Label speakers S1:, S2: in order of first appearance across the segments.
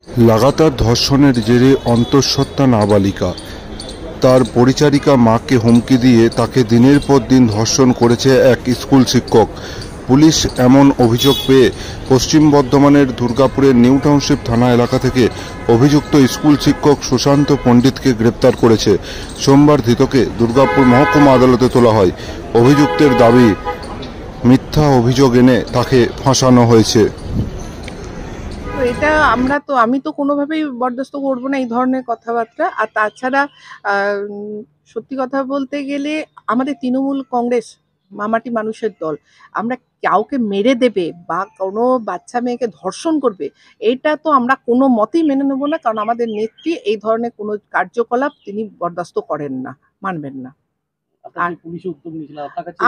S1: লাগাতার ধর্ষণের জেরে অন্তঃসত্ত্বা নাবালিকা, তার পরিচারিকা মাকে হুমকি দিয়ে তাকে দিনের পর দিন ধর্ষণ করেছে এক স্কুল শিক্ষক। পুলিশ এমন অভিযোগ পেয়ে পশ্চিম বর্ধমানের দুর্গাপুরের নিউ টাউনশিপ থানা এলাকা থেকে অভিযুক্ত স্কুল শিক্ষক সুশান্ত পণ্ডিতকে গ্রেপ্তার করেছে। সোমবার ধৃতকে দুর্গাপুর মহকুমা আদালতে তোলা হয়। অভিযুক্তের দাবি, মিথ্যা অভিযোগ এনে তাকে ফাঁসানো হয়েছে।
S2: এটা আমি তো কোনোভাবেই বরদাস্ত করব না এই ধরনের কথাবার্তা। আর তাছাড়া সত্যি কথা বলতে গেলে আমাদের তৃণমূল কংগ্রেস মামাটি মানুষের দল। আমরা কাউকে মেরে দেবে বা কোনো বাচ্চা মেয়েকে ধর্ষণ করবে, এটা তো আমরা কোনো মতেই মেনে নেব না। কারণ আমাদের নেত্রী এই ধরনের কোনো কার্যকলাপ তিনি বরদাস্ত করেন না, মানবেন না।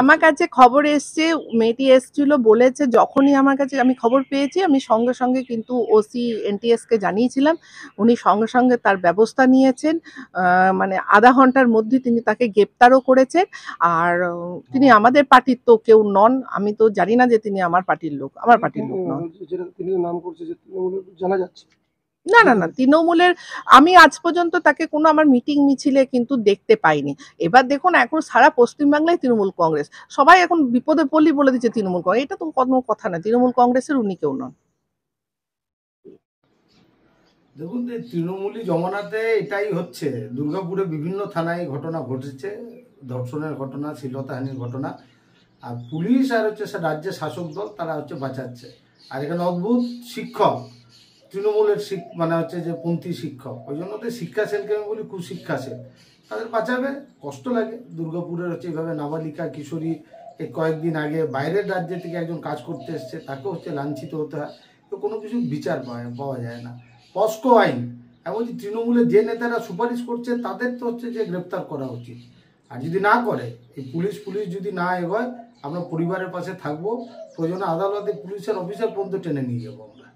S2: আমার কাছে খবর এসছে, মেয়েটি এসেছিল, বলেছে যখনই আমার কাছে আমি খবর পেয়েছি আমি সঙ্গে সঙ্গে কিন্তু ওসি এনটিএস কে জানিয়েছিলাম। উনি সঙ্গে সঙ্গে তার ব্যবস্থা নিয়েছেন। মানে আধা ঘন্টার মধ্যে তিনি তাকে গ্রেপ্তারও করেছেন। আর তিনি আমাদের পার্টির তো কেউ নন, আমি তো জানি না যে তিনি আমার পার্টির লোক, আমার পার্টির লোক নন।
S3: জানা যাচ্ছে
S2: না না না, তৃণমূলের আমি আজ পর্যন্ত তাকে কোনো আমার মিটিং মিছিলে কিন্তু দেখতে পাইনি। এবার দেখুন, এখন সারা পশ্চিমবাংলায় তৃণমূল কংগ্রেস, সবাই এখন বিপদে পড়লেই বলে দিচ্ছে তৃণমূল কংগ্রেস। এটা তো কোনো কথা না, তৃণমূল কংগ্রেসের উনি কেউ নন।
S3: দেখুন, তৃণমূলী জমানাতে এটাই হচ্ছে। দুর্গাপুরে বিভিন্ন থানায় ঘটনা ঘটেছে, ধর্ষণের ঘটনা, শ্লীলতাহানির ঘটনা। আর পুলিশ আর হচ্ছে রাজ্যের শাসক দল, তারা হচ্ছে বাঁচাচ্ছে। আর এখানে অদ্ভুত শিক্ষক, তৃণমূলের মানে হচ্ছে যে পন্থী শিক্ষক, ওই জন্য তো শিক্ষা সেলকে আমি বলি কুশিক্ষা সেল, তাদের বাঁচাবে। কষ্ট লাগে। দুর্গাপুরের হচ্ছে এইভাবে নাবালিকা কিশোরী কয়েকদিন আগে বাইরের রাজ্য থেকে একজন কাজ করতে এসছে, তাকে হচ্ছে লাঞ্ছিত হতে হয়। তো কোনো কিছু বিচার পাওয়া যায় না। পস্কো আইন, এমনকি তৃণমূলের যে নেতারা সুপারিশ করছে তাদের তো হচ্ছে যে গ্রেপ্তার করা উচিত। আর যদি না করে, এই পুলিশ যদি না এগোয়, আমরা পরিবারের পাশে থাকবো। প্রয়োজনে আদালতে পুলিশের অফিসার পর্যন্ত টেনে নিয়ে যাবো আমরা।